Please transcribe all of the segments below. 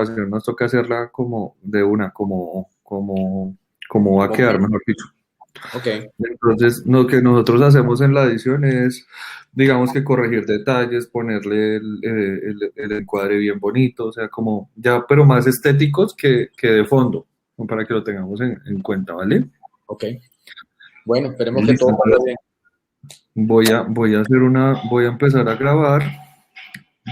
grabación nos toca hacerla como de una, como va a Ok. quedar, mejor dicho. Ok. Entonces, lo que nosotros hacemos en la edición es, digamos que corregir detalles, ponerle el encuadre bien bonito, o sea, como ya, pero más estéticos que de fondo, como para que lo tengamos en cuenta, ¿vale? Ok. Bueno, esperemos que Listo, todo salga entonces bien. voy a empezar a grabar,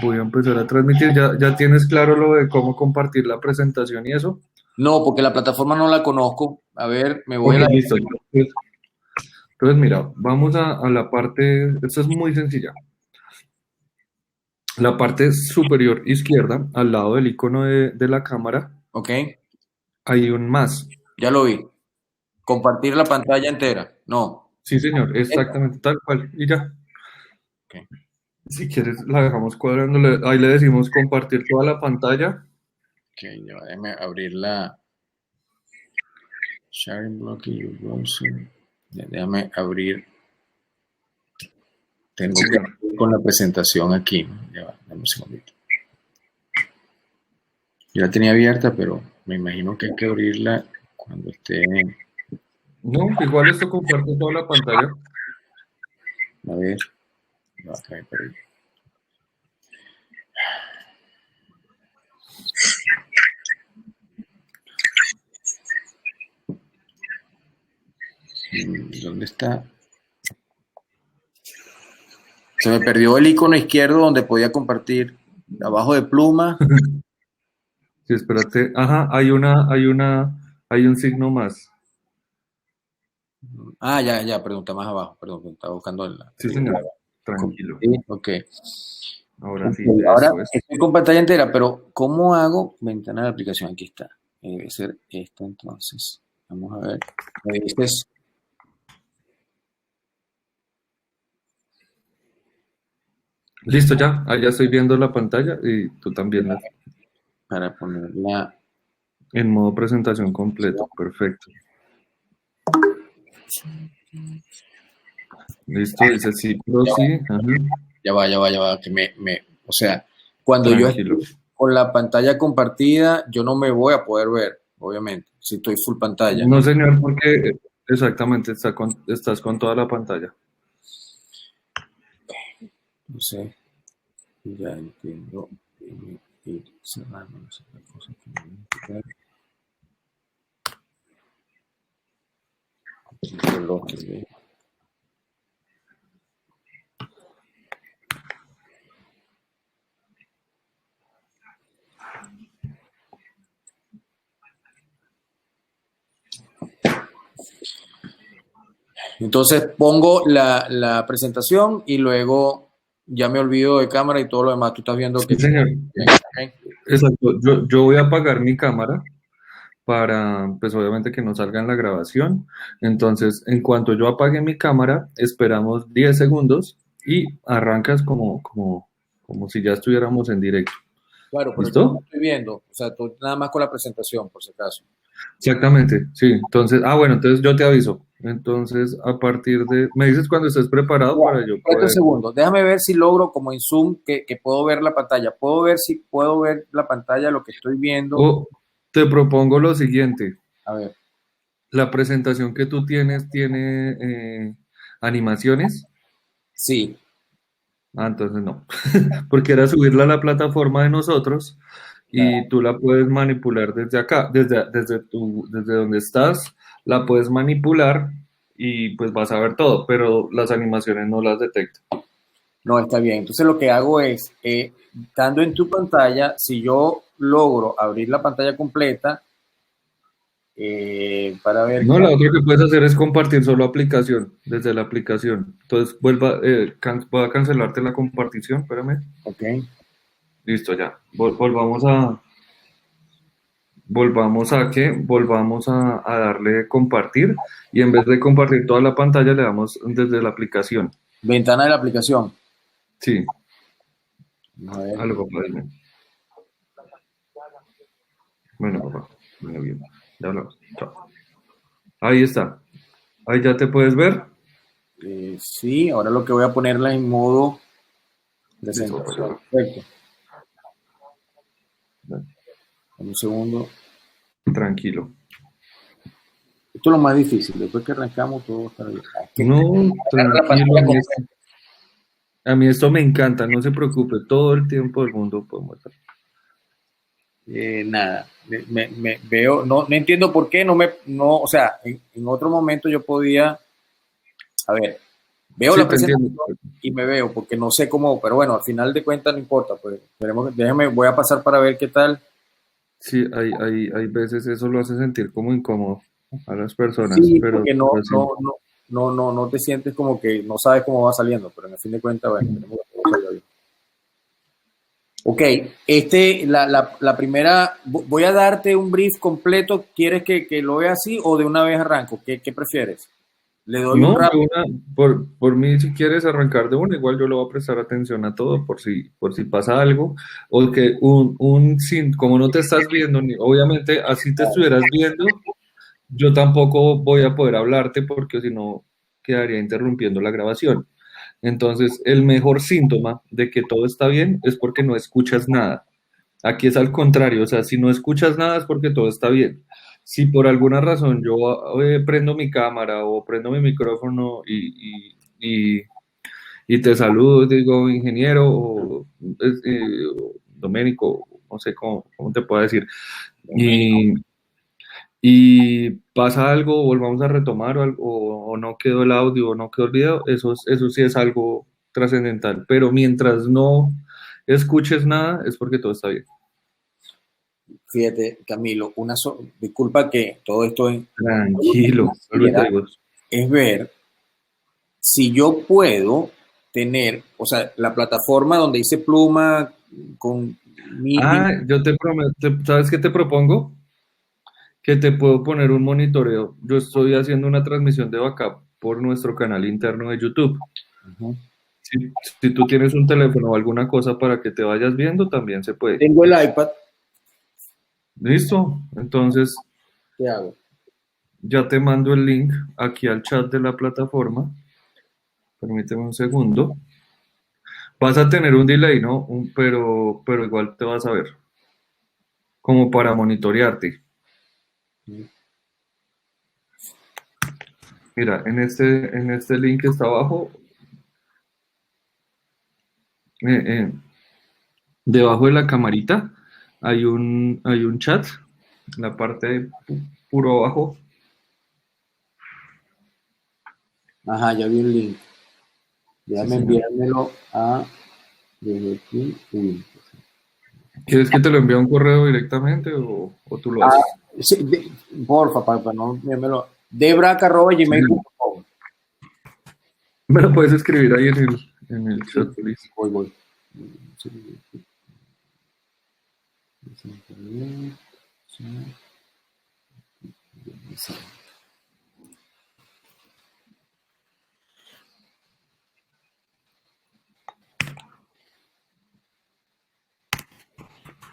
voy a empezar a transmitir. ¿Ya tienes claro lo de cómo compartir la presentación y eso? No, porque la plataforma no la conozco. A ver, me voy Ok, a la... listo. Entonces, mira, vamos a la parte, esto es muy sencilla. La parte superior izquierda, al lado del icono de la cámara, Ok, hay un más. ya lo vi. Compartir la pantalla entera. No. Sí, señor, Esta. exactamente tal cual. Y ya, Ok. si quieres, la dejamos cuadrando. Ahí le decimos compartir toda la pantalla. Ok, ya va, déjame abrir la sharing block y browser. Déjame abrir. Sí, Tengo que señor. abrir con la presentación aquí, ¿no? Ya va, dame un segundito. Yo la tenía abierta, pero me imagino que hay que abrirla cuando esté. No, igual esto comparte toda la pantalla. A ver, ya va, acá me perdí. ¿Dónde está? Se me perdió el icono izquierdo donde podía compartir. Abajo de pluma. Sí, espérate. Ajá, hay un signo más. Ah, ya, ya, pregunta más abajo. Perdón, estaba buscando Sí, señor. Tranquilo. Sí, ok. Ahora Ok, sí, ahora eso es. estoy con pantalla entera, pero ¿cómo hago ventana de aplicación? Aquí está. Debe ser esta entonces. Vamos a ver. Me dices Listo, ya. Allá estoy viendo la pantalla y tú también para ponerla. en modo presentación completo. Perfecto. Listo, dice sí, pero Ya sí. va, Ajá. ya va, que o sea, cuando yo Tranquilo. estoy con la pantalla compartida, yo no me voy a poder ver, obviamente, si estoy full pantalla. No, señor, porque exactamente estás con toda la pantalla. No sé, ya entiendo. Déjame ir cerrando, no sé, la cosa que me voy a quitar. El reloj, ¿sí? Entonces pongo la presentación y luego ya me olvido de cámara y todo lo demás. Tú estás viendo Sí, que... señor. Ok. Exacto. Yo voy a apagar mi cámara para, pues obviamente que no salga en la grabación. Entonces, en cuanto yo apague mi cámara, esperamos 10 segundos y arrancas como si ya estuviéramos en directo. Claro, pero yo no lo ¿Listo? estoy viendo. O sea, tú nada más con la presentación, por si acaso. Exactamente, sí. Entonces, bueno, entonces yo te aviso. Entonces, a partir de, me dices cuando estés preparado Ya, para yo espérate un poder. segundo. Déjame ver si logro, como en Zoom, que puedo ver la pantalla. Puedo ver si puedo ver la pantalla, lo que estoy viendo. O te propongo lo siguiente. A ver. La presentación que tú tienes tiene animaciones. Sí. Entonces no. Porque era subirla a la plataforma de nosotros y tú la puedes manipular desde acá, desde donde estás, la puedes manipular y pues vas a ver todo, pero las animaciones no las detecta. No, está bien. Entonces lo que hago es, estando en tu pantalla, si yo logro abrir la pantalla completa, para ver No, qué la hago. otra que puedes hacer es compartir solo aplicación, desde la aplicación. Entonces, voy a cancelarte la compartición, espérame. Ok. Listo, ya. Volvamos a darle compartir y en vez de compartir toda la pantalla le damos desde la aplicación. Ventana de la aplicación. Sí, Vamos a ver. algo papá, dime. Bueno, papá, bueno, bien. Ya hablamos. Chao. Ahí está. Ahí ya te puedes ver. Sí, ahora lo que voy a ponerla en modo Listo, papá, ya presentación. va. Perfecto. Un segundo. Tranquilo. Esto es lo más difícil. Después que arrancamos, todo va a estar bien. No, tranquilo. A mí esto me encanta, no se preocupe. Todo el tiempo del mundo podemos estar. Nada. Me veo, no entiendo por qué, o sea, en otro momento yo podía, a ver, veo Sí, la te entiendo. presentación y me veo, porque no sé cómo, pero bueno, al final de cuentas no importa, pues, déjame, voy a pasar para ver qué tal. Sí, hay veces eso lo hace sentir como incómodo a las personas, Sí, pero, porque pero sí. no te sientes como que no sabes cómo va saliendo, pero en el fin de cuentas, bueno, tenemos que todo salga bien. Ok, la primera, voy a darte un brief completo. ¿Quieres que lo vea así o de una vez arranco? ¿Qué prefieres? Le doy un No, rap. por mí, si quieres arrancar de una, igual yo le voy a prestar atención a todo por si pasa algo, o que como no te estás viendo, obviamente así te estuvieras viendo, yo tampoco voy a poder hablarte porque si no quedaría interrumpiendo la grabación. Entonces, el mejor síntoma de que todo está bien es porque no escuchas nada. Aquí es al contrario, o sea, si no escuchas nada es porque todo está bien. Si por alguna razón yo prendo mi cámara o prendo mi micrófono y te saludo, digo ingeniero o Doménico, no sé cómo te puedo decir, Doménico. y, y pasa algo, volvamos a retomar o no quedó el audio o no quedó el video, eso sí es algo trascendental, pero mientras no escuches nada es porque todo está bien. Fíjate, Camilo, disculpa que todo esto es Tranquilo, vuelve ansiedad, te digo. es ver si yo puedo tener, o sea, la plataforma donde hice Pluma con Meeting. Yo te prometo, ¿sabes qué te propongo? Que te puedo poner un monitoreo. Yo estoy haciendo una transmisión de backup por nuestro canal interno de YouTube. Ujú. Si tú tienes un teléfono o alguna cosa para que te vayas viendo, también se puede. Tengo el iPad, ¿Listo? Entonces, ¿qué hago? ya te mando el link aquí al chat de la plataforma. Permíteme un segundo. Vas a tener un delay, ¿no? Pero igual te vas a ver, como para monitorearte. Mira, en este link que está abajo, eh, eh, debajo de la camarita, hay un chat, en la parte de puro abajo. Ajá, ya vi el link. Sí, Déjame señor. enviármelo a desde aquí. Uy. ¿Quieres que te lo envíe a un correo directamente o tú lo Ah, haces? sí, porfa, para no enviármelo. Sí, señor. Debrac@gmail.com. Me lo puedes escribir ahí en el Sí, chat, please. voy.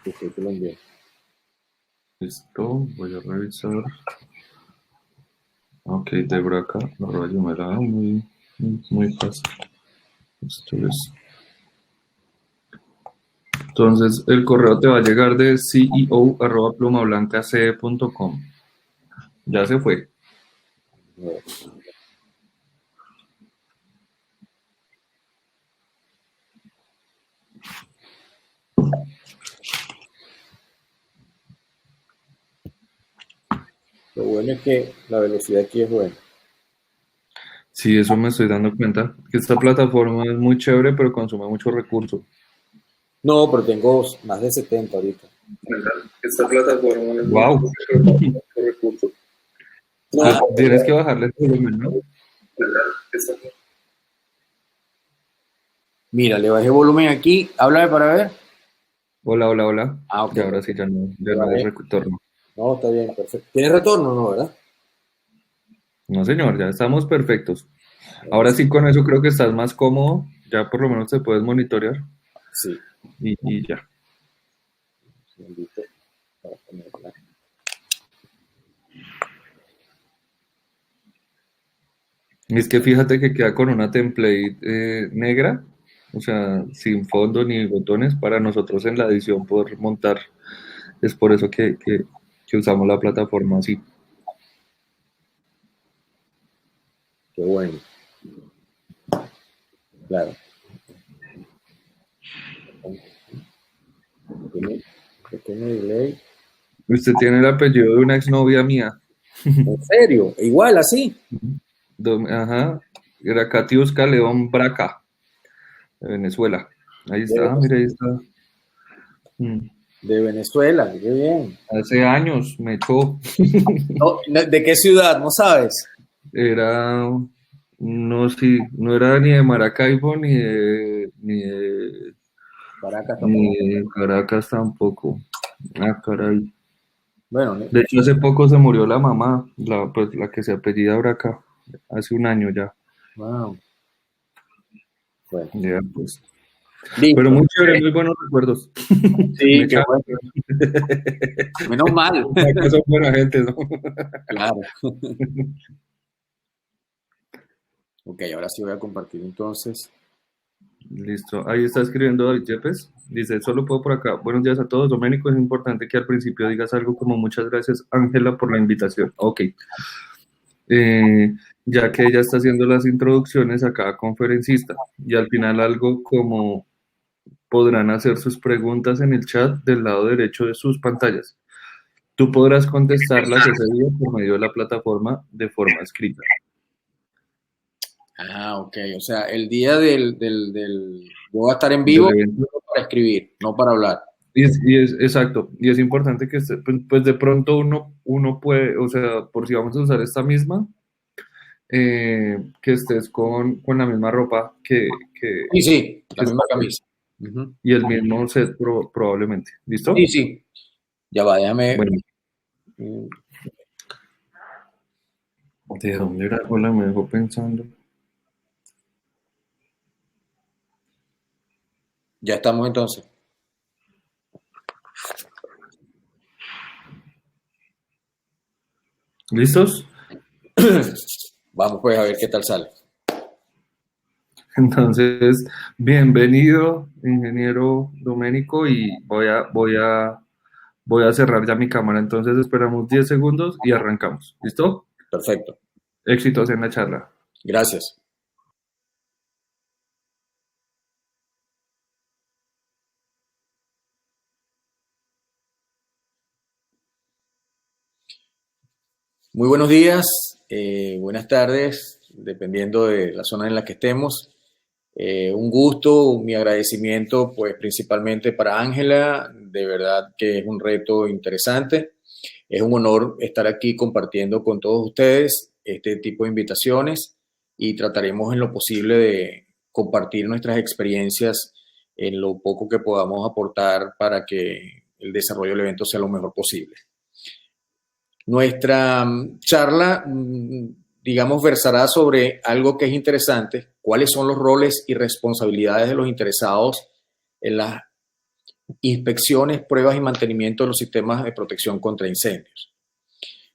Ok, te lo envié. Listo, voy a revisar. Ok, de Braca, me la muy fácil. Esto es. Entonces, el correo te va a llegar de ceo@plumablancace.com. Ya se fue. A ver. Lo bueno es que la velocidad aquí es buena. Sí, eso me estoy dando cuenta. Que esta plataforma es muy chévere, pero consume mucho recurso. No, pero tengo más de 70 ahorita. Esta plataforma es muy Wow. chévere, pero consume mucho recurso. Ah, Tienes que bajarle el volumen, ¿no? mira, le bajé volumen aquí. Háblame para ver. Hola, hola, hola. Ah, ok, Y ahora sí perfecto. ya Le no hubo bajé. retorno. No, está bien, perfecto. ¿Tienes retorno? No, ¿verdad? No, señor, ya estamos perfectos. Ahora Buenísimo. sí, con eso creo que estás más cómodo. Ya por lo menos te puedes monitorear Sí, y ya. segundito para ponerla. Es que fíjate que queda con una template negra, o sea, sin fondo ni botones para nosotros en la edición poder montar Es por eso que usamos la plataforma así. Qué bueno. Claro. Pequeño delay. Usted tiene el apellido de una exnovia mía. ¿En serio? Igual, así. Ajá. Era Katiuska León Braca, de Venezuela. Ahí está, mira, ahí está. De Venezuela, qué bien. Hace años me echó. No, ¿de qué ciudad? ¿No sabes? Era, no, sí, no era ni de Maracaibo Caracas ni tampoco. de Caracas tampoco. Ah, caray. Bueno, De hecho, hace poco se murió la mamá, pues, la que se apellida Braca, hace un año ya. wow. Bueno, Ya, pues. Pero listo. muy chévere, muy buenos recuerdos. Me Sí, qué echaron, bueno. Menos mal. que son buena gente, ¿no? Claro. Ok, ahora sí voy a compartir entonces. Listo, ahí está escribiendo David Yepes. Dice, solo puedo por acá. Buenos días a todos. Doménico, es importante que al principio digas algo como muchas gracias, Ángela, por la invitación. Ok. Eh, ya que ella está haciendo las introducciones a cada conferencista. Y al final algo como podrán hacer sus preguntas en el chat del lado derecho de sus pantallas. Tú podrás contestarlas ese día por medio de la plataforma de forma escrita. Ah, ok. O sea, el día yo voy a estar en Del vivo evento. para escribir, no para hablar. Exacto, y es importante que pues de pronto uno puede, o sea, por si vamos a usar esta misma, que estés con la misma ropa Sí, sí, la que misma está camisa. Ujú. y el mismo set probablemente. Sí, ¿Listo? sí. Ya va, déjame. Bueno, mm, ¿de dónde era? Hola, me dejó pensando. Ya estamos entonces. ¿Listos? Vamos pues a ver qué tal sale. Entonces, bienvenido, ingeniero Doménico, y voy a cerrar ya mi cámara. Entonces, esperamos 10 segundos y arrancamos. ¿Listo? Perfecto. Éxitos en la charla. Gracias. Muy buenos días, buenas tardes, dependiendo de la zona en la que estemos. Un gusto, mi agradecimiento, pues principalmente para Ángela, de verdad que es un reto interesante. Es un honor estar aquí compartiendo con todos ustedes este tipo de invitaciones y trataremos en lo posible de compartir nuestras experiencias en lo poco que podamos aportar para que el desarrollo del evento sea lo mejor posible. Nuestra charla, digamos, versará sobre algo que es interesante, cuáles son los roles y responsabilidades de los interesados en las inspecciones, pruebas y mantenimiento de los sistemas de protección contra incendios.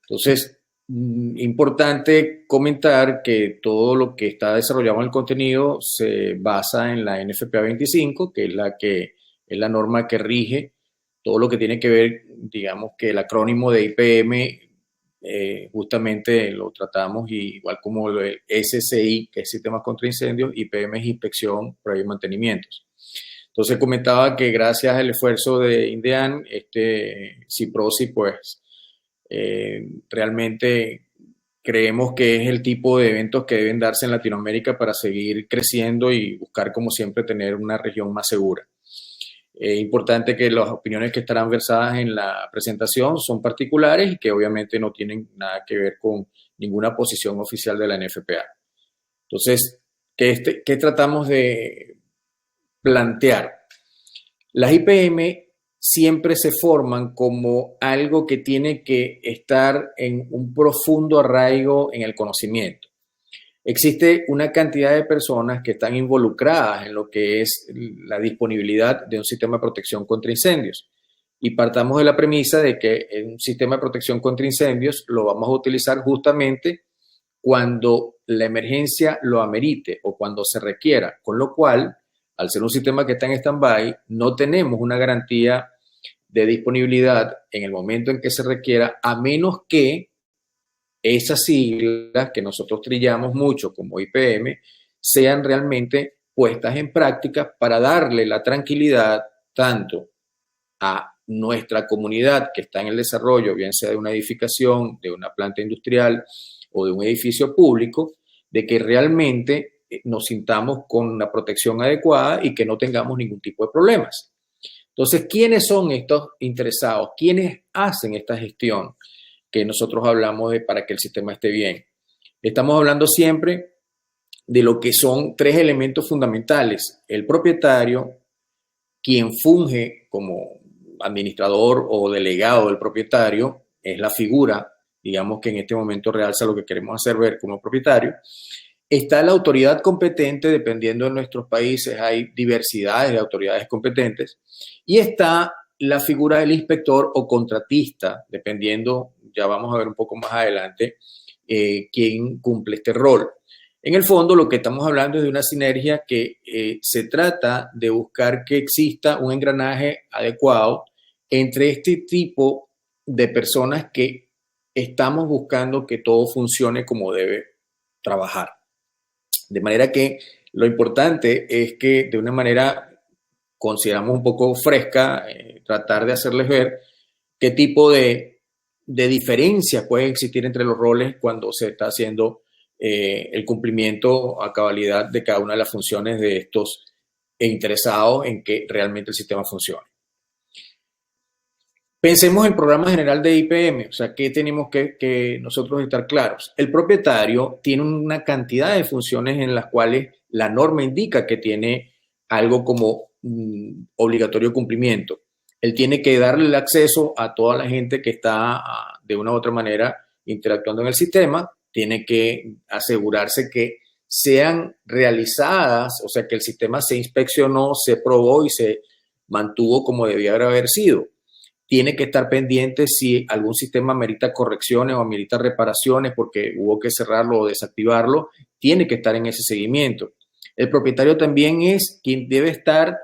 Entonces, importante comentar que todo lo que está desarrollado en el contenido se basa en la NFPA 25, que es la norma que rige todo lo que tiene que ver, digamos que el acrónimo de IPM, justamente lo tratamos igual como el SCI, que es Sistemas contra Incendios, IPM es Inspección, Prueba y Mantenimientos. Entonces comentaba que gracias al esfuerzo de INDEAN, CIPROSI, pues realmente creemos que es el tipo de eventos que deben darse en Latinoamérica para seguir creciendo y buscar, como siempre, tener una región más segura. Es importante que las opiniones que estarán versadas en la presentación son particulares y que obviamente no tienen nada que ver con ninguna posición oficial de la NFPA. Entonces, ¿qué tratamos de plantear? Las IPM siempre se forman como algo que tiene que estar en un profundo arraigo en el conocimiento. Existe una cantidad de personas que están involucradas en lo que es la disponibilidad de un sistema de protección contra incendios. Y partamos de la premisa de que un sistema de protección contra incendios lo vamos a utilizar justamente cuando la emergencia lo amerite o cuando se requiera, con lo cual, al ser un sistema que está en stand-by, no tenemos una garantía de disponibilidad en el momento en que se requiera, a menos que esas siglas que nosotros trillamos mucho como IPM sean realmente puestas en práctica para darle la tranquilidad tanto a nuestra comunidad que está en el desarrollo, bien sea de una edificación, de una planta industrial o de un edificio público, de que realmente nos sintamos con una protección adecuada y que no tengamos ningún tipo de problemas. Entonces, ¿quiénes son estos interesados? ¿Quiénes hacen esta gestión que nosotros hablamos de para que el sistema esté bien? Estamos hablando siempre de lo que son tres elementos fundamentales: el propietario, quien funge como administrador o delegado del propietario, es la figura, digamos, que en este momento realza lo que queremos hacer ver como propietario. Está la autoridad competente, dependiendo de nuestros países hay diversidades de autoridades competentes, y está la figura del inspector o contratista, dependiendo, ya vamos a ver un poco más adelante, quién cumple este rol. En el fondo, lo que estamos hablando es de una sinergia que se trata de buscar que exista un engranaje adecuado entre este tipo de personas que estamos buscando que todo funcione como debe trabajar. De manera que lo importante es que de una manera, consideramos un poco fresca, tratar de hacerles ver qué tipo de diferencias pueden existir entre los roles cuando se está haciendo el cumplimiento a cabalidad de cada una de las funciones de estos interesados en que realmente el sistema funcione. Pensemos en el programa general de IPM, o sea, ¿qué tenemos que nosotros estar claros? El propietario tiene una cantidad de funciones en las cuales la norma indica que tiene algo como obligatorio cumplimiento. Él tiene que darle el acceso a toda la gente que está de una u otra manera interactuando en el sistema, tiene que asegurarse que sean realizadas, o sea, que el sistema se inspeccionó, se probó y se mantuvo como debía haber sido. Tiene que estar pendiente si algún sistema amerita correcciones o amerita reparaciones porque hubo que cerrarlo o desactivarlo, tiene que estar en ese seguimiento. El propietario también es quien debe estar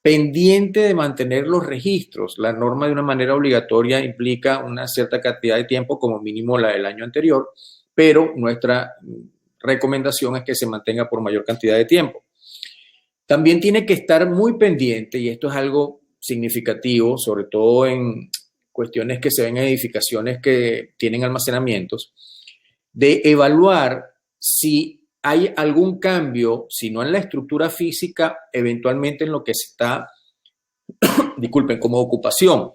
pendiente de mantener los registros. La norma de una manera obligatoria implica una cierta cantidad de tiempo, como mínimo la del año anterior, pero nuestra recomendación es que se mantenga por mayor cantidad de tiempo. También tiene que estar muy pendiente, y esto es algo significativo, sobre todo en cuestiones que se ven en edificaciones que tienen almacenamientos, de evaluar si hay algún cambio, si no en la estructura física, eventualmente en lo que se está, disculpen, como ocupación,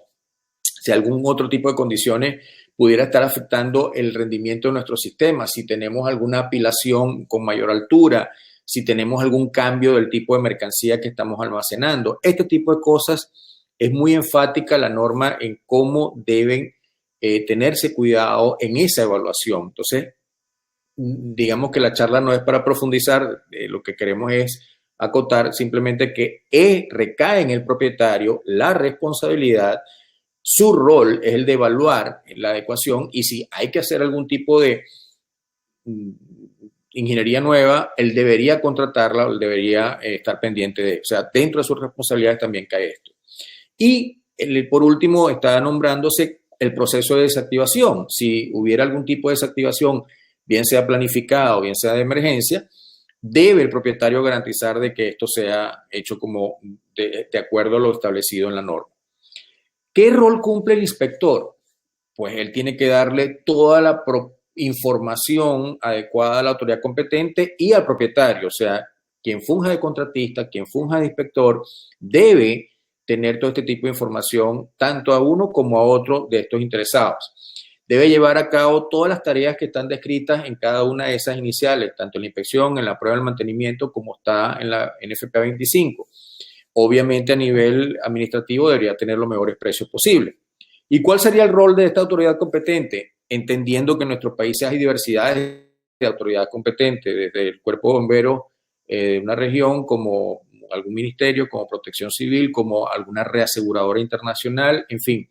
si algún otro tipo de condiciones pudiera estar afectando el rendimiento de nuestro sistema, si tenemos alguna apilación con mayor altura, si tenemos algún cambio del tipo de mercancía que estamos almacenando. Este tipo de cosas es muy enfática la norma en cómo deben tenerse cuidado en esa evaluación. Entonces, digamos que la charla no es para profundizar, lo que queremos es acotar simplemente que recae en el propietario la responsabilidad, su rol es el de evaluar la adecuación y si hay que hacer algún tipo de ingeniería nueva, él debería contratarla o él debería estar pendiente de, o sea, dentro de sus responsabilidades también cae esto. Y por último está nombrándose el proceso de desactivación. Si hubiera algún tipo de desactivación, bien sea planificada o bien sea de emergencia, debe el propietario garantizar de que esto sea hecho como de acuerdo a lo establecido en la norma. ¿Qué rol cumple el inspector? Pues él tiene que darle toda la información adecuada a la autoridad competente y al propietario, o sea, quien funja de contratista, quien funja de inspector, debe tener todo este tipo de información tanto a uno como a otro de estos interesados. Debe llevar a cabo todas las tareas que están descritas en cada una de esas iniciales, tanto en la inspección, en la prueba del mantenimiento, como está en la NFPA 25. Obviamente a nivel administrativo debería tener los mejores precios posibles. ¿Y cuál sería el rol de esta autoridad competente? Entendiendo que en nuestros países hay diversidades de autoridades competentes, desde el cuerpo de bomberos de una región, como algún ministerio, como Protección Civil, como alguna reaseguradora internacional, en fin,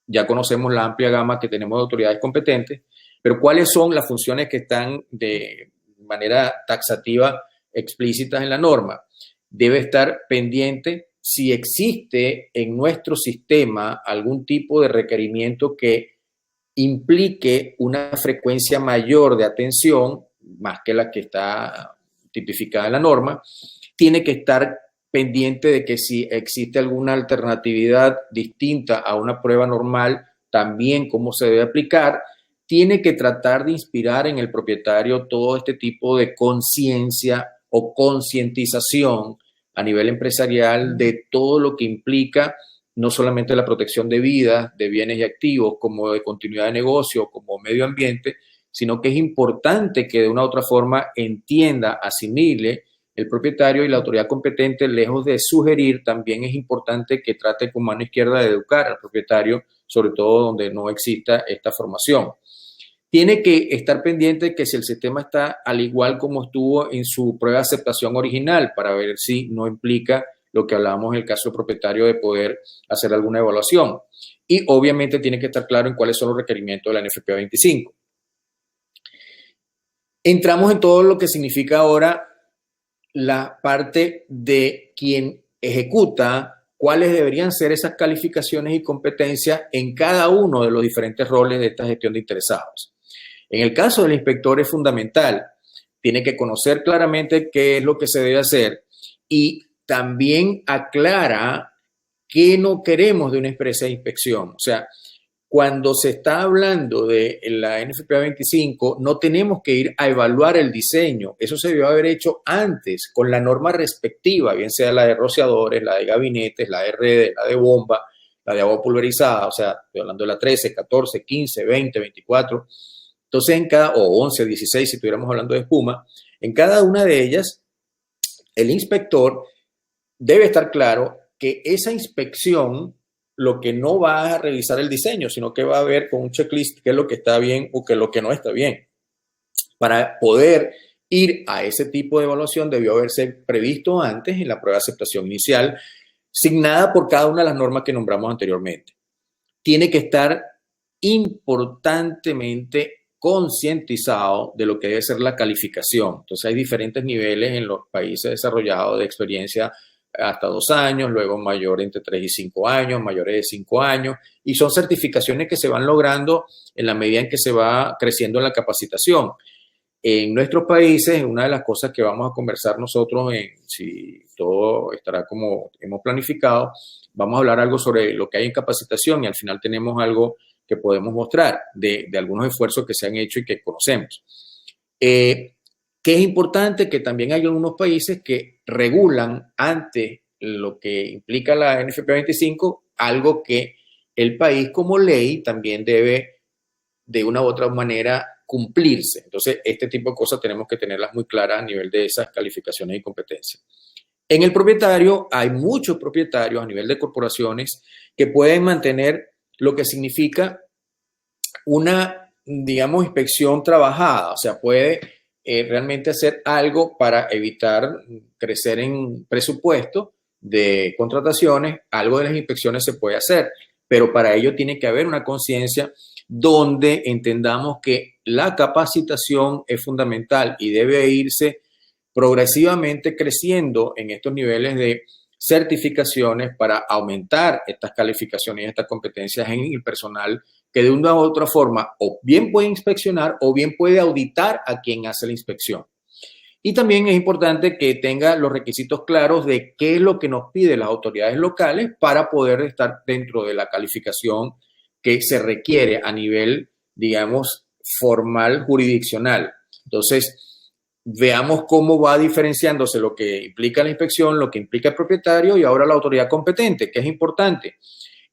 ya conocemos la amplia gama que tenemos de autoridades competentes, pero ¿cuáles son las funciones que están de manera taxativa explícitas en la norma? Debe estar pendiente si existe en nuestro sistema algún tipo de requerimiento que implique una frecuencia mayor de atención, más que la que está tipificada en la norma, tiene que estar pendiente de que si existe alguna alternatividad distinta a una prueba normal, también cómo se debe aplicar, tiene que tratar de inspirar en el propietario todo este tipo de conciencia o concientización a nivel empresarial de todo lo que implica no solamente la protección de vidas, de bienes y activos, como de continuidad de negocio, como medio ambiente, sino que es importante que de una u otra forma entienda, asimile el propietario y la autoridad competente, lejos de sugerir, también es importante que trate con mano izquierda de educar al propietario, sobre todo donde no exista esta formación. Tiene que estar pendiente que si el sistema está al igual como estuvo en su prueba de aceptación original, para ver si no implica lo que hablábamos en el caso del propietario de poder hacer alguna evaluación. Y obviamente tiene que estar claro en cuáles son los requerimientos de la NFPA 25. Entramos en todo lo que significa ahora la parte de quien ejecuta, cuáles deberían ser esas calificaciones y competencias en cada uno de los diferentes roles de esta gestión de interesados. En el caso del inspector es fundamental, tiene que conocer claramente qué es lo que se debe hacer y también aclara qué no queremos de una empresa de inspección. O sea, cuando se está hablando de la NFPA 25, no tenemos que ir a evaluar el diseño. Eso se debió haber hecho antes con la norma respectiva, bien sea la de rociadores, la de gabinetes, la de redes, la de bomba, la de agua pulverizada. O sea, estoy hablando de la 13, 14, 15, 20, 24. Entonces, o 11, 16, si estuviéramos hablando de espuma, en cada una de ellas, el inspector debe estar claro que esa inspección lo que no va a revisar el diseño, sino que va a ver con un checklist qué es lo que está bien o qué es lo que no está bien. Para poder ir a ese tipo de evaluación debió haberse previsto antes en la prueba de aceptación inicial, signada por cada una de las normas que nombramos anteriormente. Tiene que estar importantemente concientizado de lo que debe ser la calificación. Entonces hay diferentes niveles en los países desarrollados de experiencia hasta 2 años, luego mayor entre 3 y 5 años, mayores de 5 años, y son certificaciones que se van logrando en la medida en que se va creciendo en la capacitación. En nuestros países, una de las cosas que vamos a conversar nosotros, si todo estará como hemos planificado, vamos a hablar algo sobre lo que hay en capacitación y al final tenemos algo que podemos mostrar de algunos esfuerzos que se han hecho y que conocemos. Que es importante que también hay algunos países que regulan ante lo que implica la NFPA 25, algo que el país como ley también debe de una u otra manera cumplirse. Entonces, este tipo de cosas tenemos que tenerlas muy claras a nivel de esas calificaciones y competencias. En el propietario, hay muchos propietarios a nivel de corporaciones que pueden mantener lo que significa una, digamos, inspección trabajada. O sea, puede realmente hacer algo para evitar crecer en presupuesto de contrataciones. Algo de las inspecciones se puede hacer, pero para ello tiene que haber una conciencia donde entendamos que la capacitación es fundamental y debe irse progresivamente creciendo en estos niveles de certificaciones para aumentar estas calificaciones y estas competencias en el personal que de una u otra forma o bien puede inspeccionar o bien puede auditar a quien hace la inspección. Y también es importante que tenga los requisitos claros de qué es lo que nos piden las autoridades locales para poder estar dentro de la calificación que se requiere a nivel, digamos, formal jurisdiccional. Entonces, veamos cómo va diferenciándose lo que implica la inspección, lo que implica el propietario y ahora la autoridad competente, que es importante,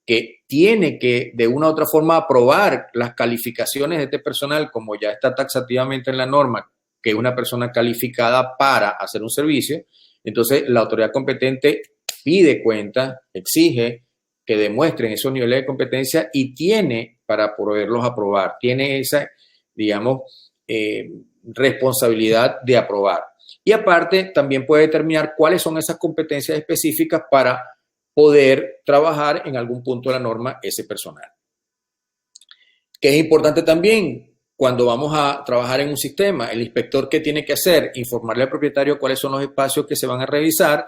que tiene que de una u otra forma aprobar las calificaciones de este personal, como ya está taxativamente en la norma, que es una persona calificada para hacer un servicio. Entonces, la autoridad competente pide cuenta, exige que demuestren esos niveles de competencia y tiene para poderlos aprobar, tiene esa, digamos, responsabilidad de aprobar. Y aparte, también puede determinar cuáles son esas competencias específicas para poder trabajar en algún punto de la norma ese personal. Que es importante también, cuando vamos a trabajar en un sistema, el inspector, ¿qué tiene que hacer? Informarle al propietario cuáles son los espacios que se van a revisar,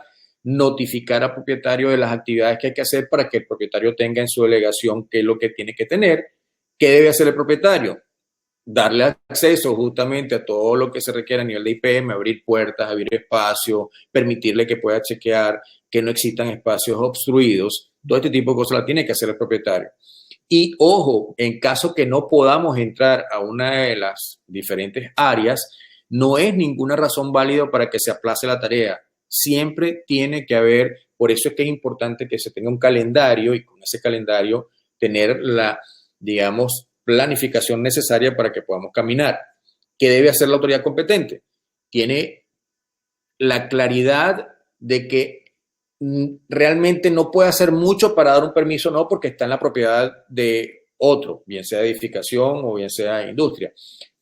notificar al propietario de las actividades que hay que hacer para que el propietario tenga en su delegación qué es lo que tiene que tener. ¿Qué debe hacer el propietario? Darle acceso justamente a todo lo que se requiere a nivel de IPM, abrir puertas, abrir espacios, permitirle que pueda chequear que no existan espacios obstruidos. Todo este tipo de cosas la tiene que hacer el propietario. Y ojo, en caso que no podamos entrar a una de las diferentes áreas, no es ninguna razón válida para que se aplace la tarea. Siempre tiene que haber, por eso es que es importante que se tenga un calendario y con ese calendario tener la, digamos, planificación necesaria para que podamos caminar. ¿Qué debe hacer la autoridad competente? Tiene la claridad de que realmente no puede hacer mucho para dar un permiso, no, porque está en la propiedad de otro, bien sea edificación o bien sea industria.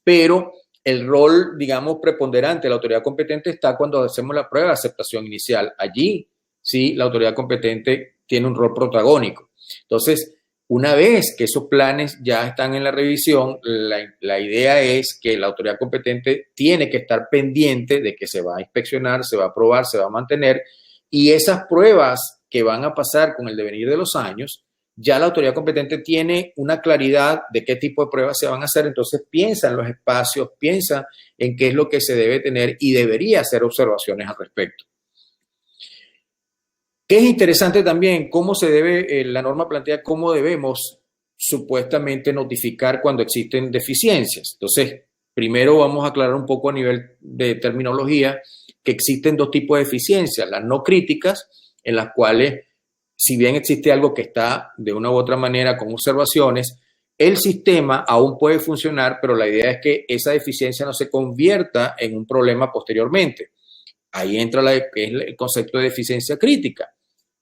Pero el rol, digamos, preponderante de la autoridad competente está cuando hacemos la prueba de aceptación inicial. Allí, sí, la autoridad competente tiene un rol protagónico. Entonces, una vez que esos planes ya están en la revisión, la idea es que la autoridad competente tiene que estar pendiente de que se va a inspeccionar, se va a aprobar, se va a mantener, y esas pruebas que van a pasar con el devenir de los años, ya la autoridad competente tiene una claridad de qué tipo de pruebas se van a hacer, entonces piensa en los espacios, piensa en qué es lo que se debe tener y debería hacer observaciones al respecto. Que es interesante también cómo se debe, la norma plantea cómo debemos supuestamente notificar cuando existen deficiencias. Entonces, primero vamos a aclarar un poco a nivel de terminología que existen dos tipos de deficiencias, las no críticas, en las cuales, si bien existe algo que está de una u otra manera con observaciones, el sistema aún puede funcionar, pero la idea es que esa deficiencia no se convierta en un problema posteriormente. Ahí entra el concepto de deficiencia crítica.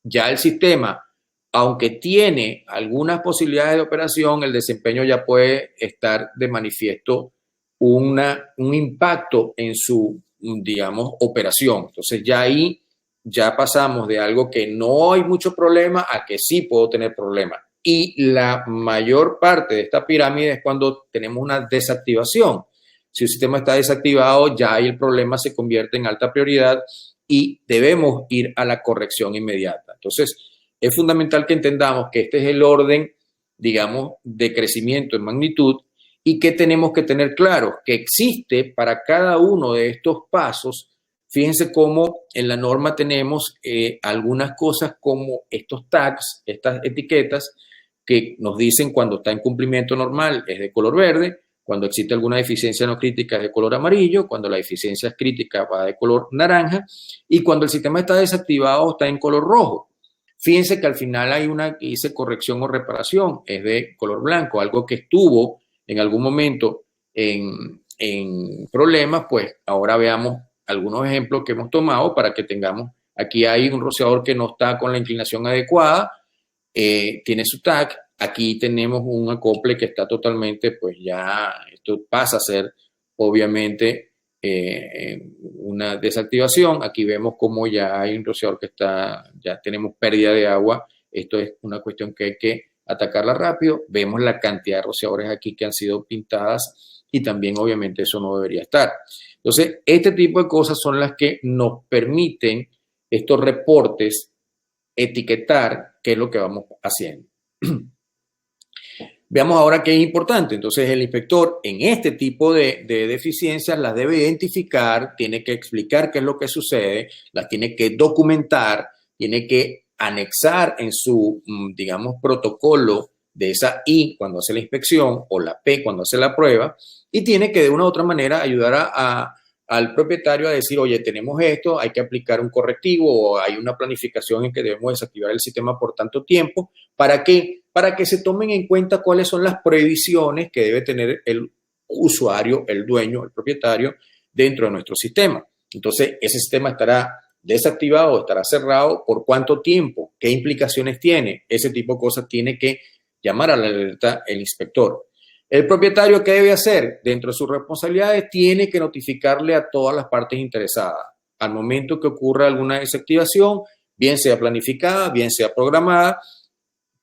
Ya el sistema, aunque tiene algunas posibilidades de operación, el desempeño ya puede estar de manifiesto un impacto en su, digamos, operación. Entonces ya ahí ya pasamos de algo que no hay mucho problema a que sí puedo tener problemas. Y la mayor parte de esta pirámide es cuando tenemos una desactivación. Si el sistema está desactivado, ya ahí el problema se convierte en alta prioridad y debemos ir a la corrección inmediata. Entonces, es fundamental que entendamos que este es el orden, digamos, de crecimiento en magnitud y que tenemos que tener claro que existe para cada uno de estos pasos. Fíjense cómo en la norma tenemos algunas cosas como estos tags, estas etiquetas que nos dicen cuando está en cumplimiento normal es de color verde, cuando existe alguna deficiencia no crítica es de color amarillo, cuando la deficiencia es crítica va de color naranja y cuando el sistema está desactivado está en color rojo. Fíjense que al final hay una que dice corrección o reparación, es de color blanco, algo que estuvo en algún momento en problemas, pues ahora veamos algunos ejemplos que hemos tomado para que tengamos, aquí hay un rociador que no está con la inclinación adecuada, tiene su tag. Aquí tenemos un acople que está totalmente, pues ya esto pasa a ser obviamente una desactivación. Aquí vemos como ya hay un rociador que está, ya tenemos pérdida de agua. Esto es una cuestión que hay que atacarla rápido. Vemos la cantidad de rociadores aquí que han sido pintadas y también obviamente eso no debería estar. Entonces, este tipo de cosas son las que nos permiten estos reportes etiquetar qué es lo que vamos haciendo. Veamos ahora qué es importante. Entonces, el inspector en este tipo de deficiencias las debe identificar, tiene que explicar qué es lo que sucede, las tiene que documentar, tiene que anexar en su, digamos, protocolo de esa I cuando hace la inspección o la P cuando hace la prueba y tiene que de una u otra manera ayudar al propietario a decir, oye, tenemos esto, hay que aplicar un correctivo o hay una planificación en que debemos desactivar el sistema por tanto tiempo. ¿Para qué? Para que se tomen en cuenta cuáles son las previsiones que debe tener el usuario, el dueño, el propietario dentro de nuestro sistema. Entonces, ese sistema estará desactivado, estará cerrado, ¿por cuánto tiempo? ¿Qué implicaciones tiene? Ese tipo de cosas tiene que llamar a la alerta el inspector. El propietario, ¿qué debe hacer? Dentro de sus responsabilidades, tiene que notificarle a todas las partes interesadas. Al momento que ocurra alguna desactivación, bien sea planificada, bien sea programada,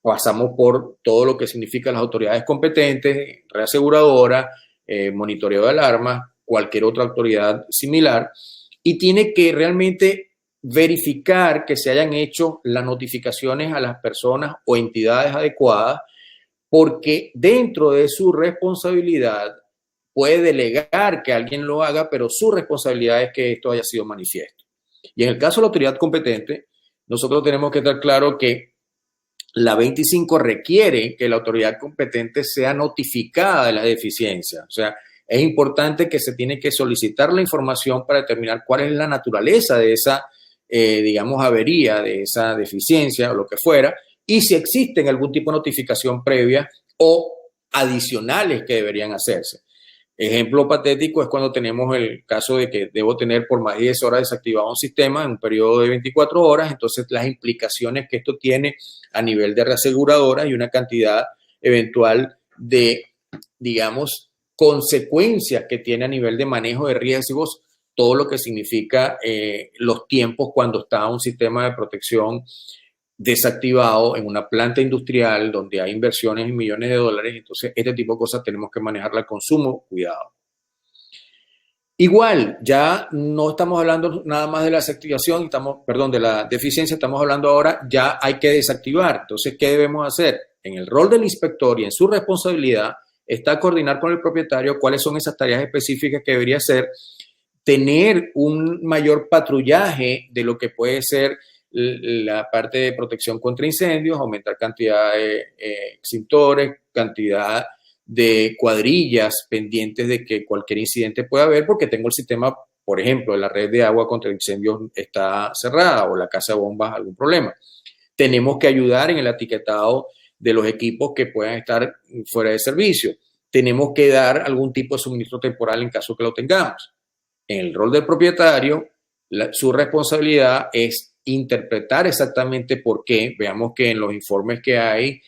pasamos por todo lo que significan las autoridades competentes, reaseguradora, monitoreo de alarmas, cualquier otra autoridad similar, y tiene que realmente verificar que se hayan hecho las notificaciones a las personas o entidades adecuadas, porque dentro de su responsabilidad puede delegar que alguien lo haga, pero su responsabilidad es que esto haya sido manifiesto. Y en el caso de la autoridad competente, nosotros tenemos que estar claro que la 25 requiere que la autoridad competente sea notificada de la deficiencia. O sea, es importante que se tiene que solicitar la información para determinar cuál es la naturaleza de esa, digamos, avería, de esa deficiencia o lo que fuera, y si existen algún tipo de notificación previa o adicionales que deberían hacerse. Ejemplo patético es cuando tenemos el caso de que debo tener por más de 10 horas desactivado un sistema en un periodo de 24 horas, entonces las implicaciones que esto tiene a nivel de reaseguradoras y una cantidad eventual de, digamos, consecuencias que tiene a nivel de manejo de riesgos, todo lo que significa los tiempos cuando está un sistema de protección desactivado en una planta industrial donde hay inversiones en millones de dólares. Entonces, este tipo de cosas tenemos que manejarla con sumo cuidado. Igual, ya no estamos hablando nada más de la desactivación, de la deficiencia, estamos hablando ahora, ya hay que desactivar. Entonces, ¿qué debemos hacer? En el rol del inspector y en su responsabilidad está coordinar con el propietario cuáles son esas tareas específicas que debería hacer, tener un mayor patrullaje de lo que puede ser la parte de protección contra incendios, aumentar cantidad de extintores, cantidad de cuadrillas pendientes de que cualquier incidente pueda haber, porque tengo el sistema, por ejemplo, la red de agua contra incendios está cerrada o la casa de bombas algún problema. Tenemos que ayudar en el etiquetado de los equipos que puedan estar fuera de servicio. Tenemos que dar algún tipo de suministro temporal en caso que lo tengamos. En el rol del propietario, su responsabilidad es interpretar exactamente por qué. Veamos que en los informes que hay,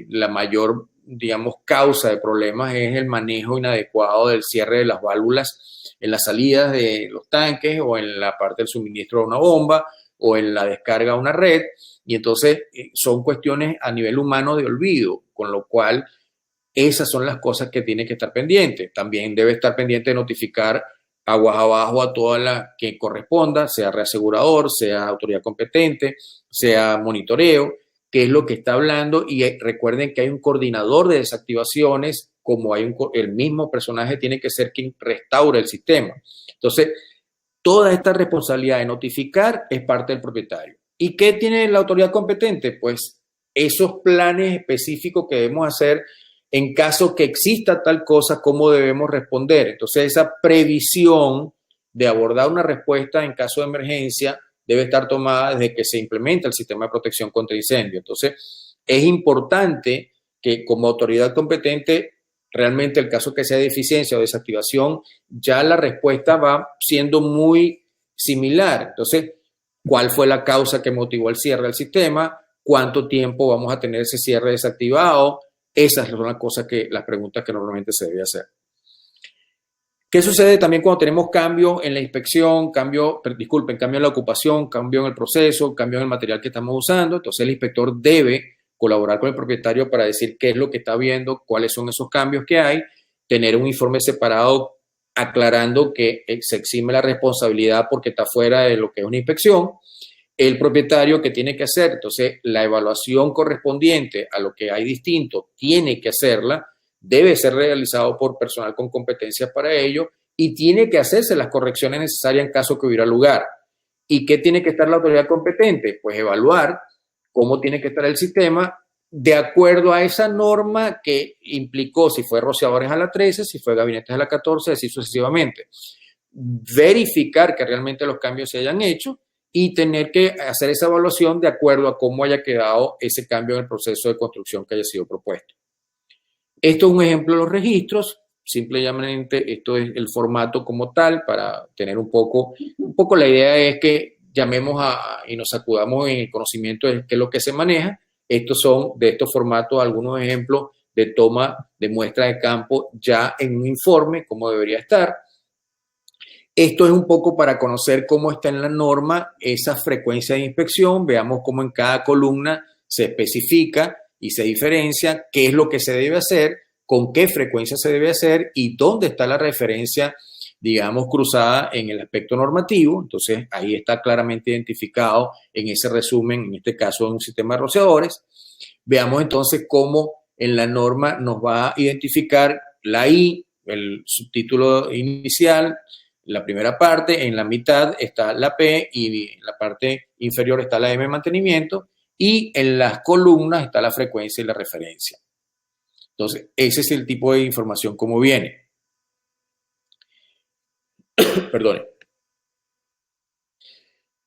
la mayor, digamos, causa de problemas es el manejo inadecuado del cierre de las válvulas en las salidas de los tanques o en la parte del suministro de una bomba o en la descarga de una red. Y entonces son cuestiones a nivel humano de olvido, con lo cual esas son las cosas que tiene que estar pendiente. También debe estar pendiente de notificar aguas abajo a toda la que corresponda, sea reasegurador, sea autoridad competente, sea monitoreo, qué es lo que está hablando. Y recuerden que hay un coordinador de desactivaciones, como hay el mismo personaje tiene que ser quien restaure el sistema. Entonces, toda esta responsabilidad de notificar es parte del propietario. ¿Y qué tiene la autoridad competente? Pues esos planes específicos que debemos hacer en caso que exista tal cosa, cómo debemos responder. Entonces, esa previsión de abordar una respuesta en caso de emergencia debe estar tomada desde que se implementa el sistema de protección contra incendio. Entonces, es importante que como autoridad competente, realmente el caso que sea de deficiencia o desactivación, ya la respuesta va siendo muy similar. Entonces, ¿cuál fue la causa que motivó el cierre del sistema? ¿Cuánto tiempo vamos a tener ese cierre desactivado? Esas son las preguntas que normalmente se debe hacer. ¿Qué sucede también cuando tenemos cambio en la inspección, cambio en la ocupación, cambio en el proceso, cambio en el material que estamos usando? Entonces el inspector debe colaborar con el propietario para decir qué es lo que está viendo, cuáles son esos cambios que hay, tener un informe separado aclarando que se exime la responsabilidad porque está fuera de lo que es una inspección. El propietario que tiene que hacer, entonces la evaluación correspondiente a lo que hay distinto tiene que hacerla, debe ser realizado por personal con competencias para ello y tiene que hacerse las correcciones necesarias en caso que hubiera lugar. ¿Y qué tiene que estar la autoridad competente? Pues evaluar cómo tiene que estar el sistema de acuerdo a esa norma que implicó si fue rociadores a la 13, si fue gabinetes a la 14, así sucesivamente. Verificar que realmente los cambios se hayan hecho y tener que hacer esa evaluación de acuerdo a cómo haya quedado ese cambio en el proceso de construcción que haya sido propuesto. Esto es un ejemplo de los registros. Simplemente esto es el formato como tal para tener un poco la idea es que llamemos y nos sacudamos en el conocimiento de qué es lo que se maneja. Estos son de estos formatos algunos ejemplos de toma de muestra de campo ya en un informe, cómo debería estar. Esto es un poco para conocer cómo está en la norma esa frecuencia de inspección. Veamos cómo en cada columna se especifica y se diferencia qué es lo que se debe hacer, con qué frecuencia se debe hacer y dónde está la referencia digamos, cruzada en el aspecto normativo. Entonces, ahí está claramente identificado en ese resumen, en este caso, en un sistema de rociadores. Veamos entonces cómo en la norma nos va a identificar la I, el subtítulo inicial, la primera parte, en la mitad está la P y en la parte inferior está la M de mantenimiento y en las columnas está la frecuencia y la referencia. Entonces, ese es el tipo de información como viene. Perdone.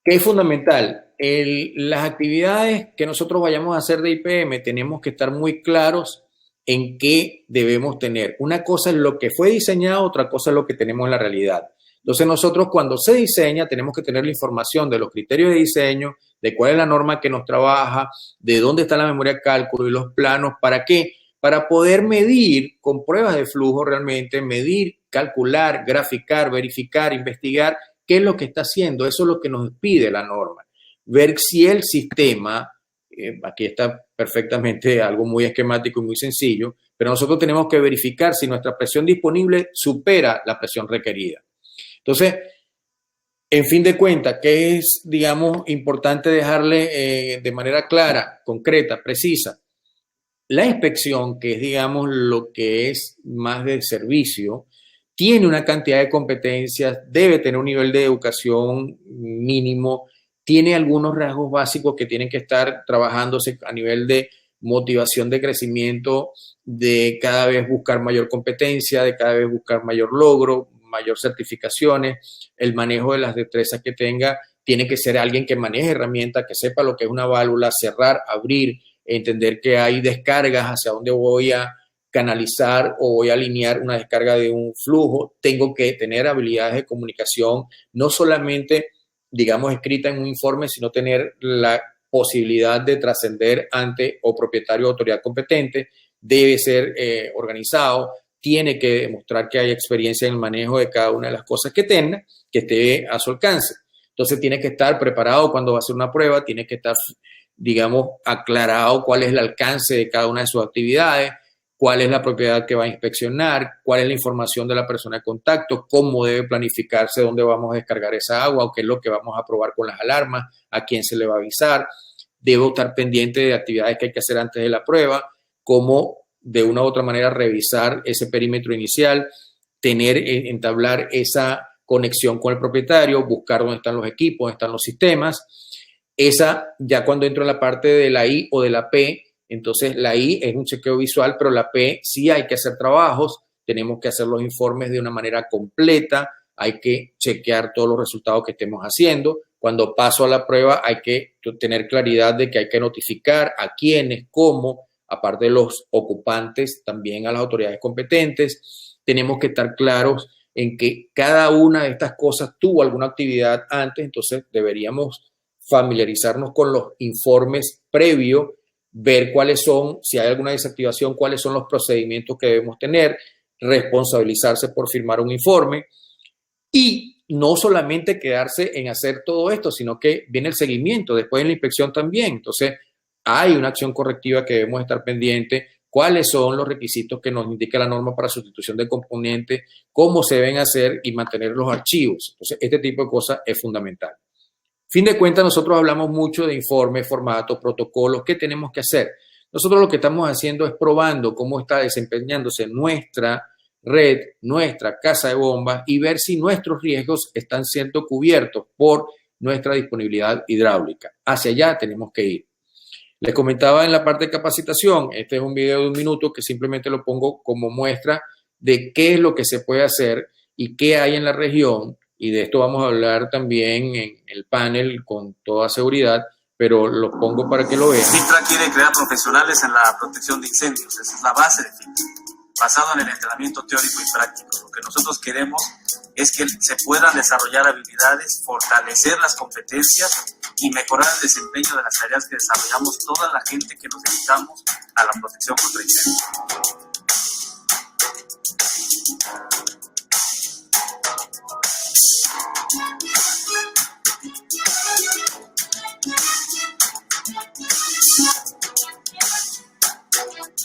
¿Qué es fundamental? Las actividades que nosotros vayamos a hacer de IPM tenemos que estar muy claros en qué debemos tener. Una cosa es lo que fue diseñado, otra cosa es lo que tenemos en la realidad. Entonces nosotros cuando se diseña tenemos que tener la información de los criterios de diseño, de cuál es la norma que nos trabaja, de dónde está la memoria de cálculo y los planos. ¿Para qué? Para poder medir con pruebas de flujo realmente, medir, calcular, graficar, verificar, investigar qué es lo que está haciendo. Eso es lo que nos pide la norma. Ver si el sistema, aquí está perfectamente algo muy esquemático y muy sencillo, pero nosotros tenemos que verificar si nuestra presión disponible supera la presión requerida. Entonces, en fin de cuentas, ¿qué es, digamos, importante dejarle de manera clara, concreta, precisa? La inspección, que es, digamos, lo que es más de servicio, tiene una cantidad de competencias, debe tener un nivel de educación mínimo, tiene algunos rasgos básicos que tienen que estar trabajándose a nivel de motivación de crecimiento, de cada vez buscar mayor competencia, de cada vez buscar mayor logro, mayor certificaciones, el manejo de las destrezas que tenga, tiene que ser alguien que maneje herramientas, que sepa lo que es una válvula, cerrar, abrir, entender que hay descargas, hacia dónde voy a canalizar o voy a alinear una descarga de un flujo. Tengo que tener habilidades de comunicación, no solamente, digamos, escrita en un informe, sino tener la posibilidad de trascender ante o propietario o autoridad competente. Debe ser organizado, tiene que demostrar que hay experiencia en el manejo de cada una de las cosas que tenga, que esté a su alcance. Entonces tiene que estar preparado cuando va a hacer una prueba, tiene que estar, digamos, aclarado cuál es el alcance de cada una de sus actividades, cuál es la propiedad que va a inspeccionar, cuál es la información de la persona de contacto, cómo debe planificarse dónde vamos a descargar esa agua o qué es lo que vamos a probar con las alarmas, a quién se le va a avisar. Debo estar pendiente de actividades que hay que hacer antes de la prueba, cómo de una u otra manera revisar ese perímetro inicial, entablar esa conexión con el propietario, buscar dónde están los equipos, dónde están los sistemas. Esa, ya cuando entro en la parte de la I o de la P, entonces la I es un chequeo visual, pero la P sí hay que hacer trabajos, tenemos que hacer los informes de una manera completa, hay que chequear todos los resultados que estemos haciendo. Cuando paso a la prueba hay que tener claridad de que hay que notificar a quiénes, cómo, aparte de los ocupantes, también a las autoridades competentes. Tenemos que estar claros en que cada una de estas cosas tuvo alguna actividad antes, entonces deberíamos familiarizarnos con los informes previos, ver cuáles son, si hay alguna desactivación, cuáles son los procedimientos que debemos tener, responsabilizarse por firmar un informe y no solamente quedarse en hacer todo esto, sino que viene el seguimiento, después en la inspección también. Entonces, hay una acción correctiva que debemos estar pendientes, cuáles son los requisitos que nos indica la norma para sustitución de componentes, cómo se deben hacer y mantener los archivos. Entonces, este tipo de cosas es fundamental. Fin de cuentas, nosotros hablamos mucho de informes, formatos, protocolos, ¿qué tenemos que hacer? Nosotros lo que estamos haciendo es probando cómo está desempeñándose nuestra red, nuestra casa de bombas y ver si nuestros riesgos están siendo cubiertos por nuestra disponibilidad hidráulica. Hacia allá tenemos que ir. Les comentaba en la parte de capacitación, este es un video de 1 minuto que simplemente lo pongo como muestra de qué es lo que se puede hacer y qué hay en la región, y de esto vamos a hablar también en el panel con toda seguridad, pero lo pongo para que lo vean. FINTRA quiere crear profesionales en la protección de incendios, esa es la base de FINTRA, basado en el entrenamiento teórico y práctico. Lo que nosotros queremos es que se puedan desarrollar habilidades, fortalecer las competencias y mejorar el desempeño de las tareas que desarrollamos toda la gente que nos dedicamos a la protección contra incendios.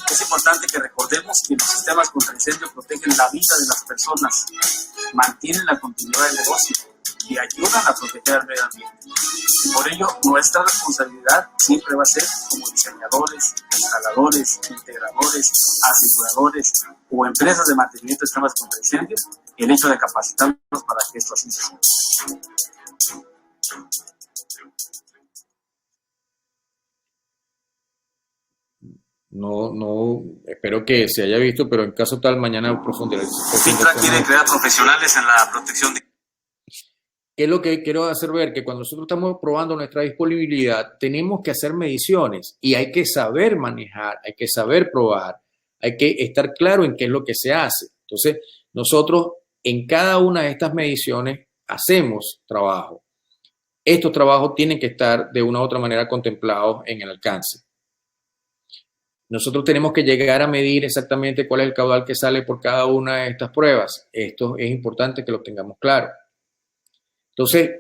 Es importante que recordemos que los sistemas contra incendio protegen la vida de las personas, mantienen la continuidad del negocio y ayudan a proteger al medio ambiente. Por ello, nuestra responsabilidad siempre va a ser como diseñadores, instaladores, integradores, aseguradores o empresas de mantenimiento de sistemas contra incendios, el hecho de capacitarnos para que esto así sea. No, espero que se haya visto, pero en caso tal, mañana profundizaré. Cintra quiere crear profesionales en la protección de... ¿Qué es lo que quiero hacer ver? Que cuando nosotros estamos probando nuestra disponibilidad, tenemos que hacer mediciones y hay que saber manejar, hay que saber probar, hay que estar claro en qué es lo que se hace. Entonces, nosotros en cada una de estas mediciones hacemos trabajo. Estos trabajos tienen que estar de una u otra manera contemplados en el alcance. Nosotros tenemos que llegar a medir exactamente cuál es el caudal que sale por cada una de estas pruebas. Esto es importante que lo tengamos claro. Entonces,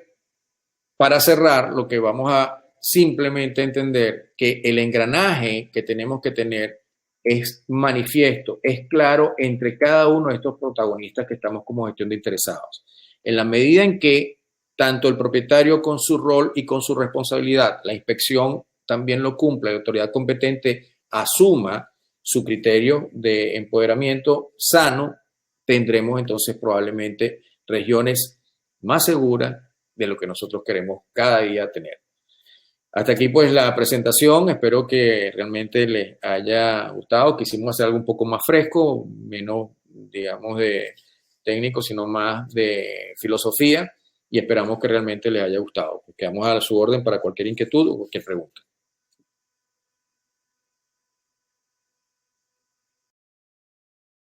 para cerrar, lo que vamos a simplemente entender que el engranaje que tenemos que tener es manifiesto, es claro entre cada uno de estos protagonistas que estamos como gestión de interesados. En la medida en que tanto el propietario con su rol y con su responsabilidad, la inspección también lo cumple, la autoridad competente asuma su criterio de empoderamiento sano, tendremos entonces probablemente regiones más seguras de lo que nosotros queremos cada día tener. Hasta aquí pues la presentación, espero que realmente les haya gustado. Quisimos hacer algo un poco más fresco, menos digamos de técnico, sino más de filosofía, y esperamos que realmente les haya gustado. Quedamos a su orden para cualquier inquietud o cualquier pregunta.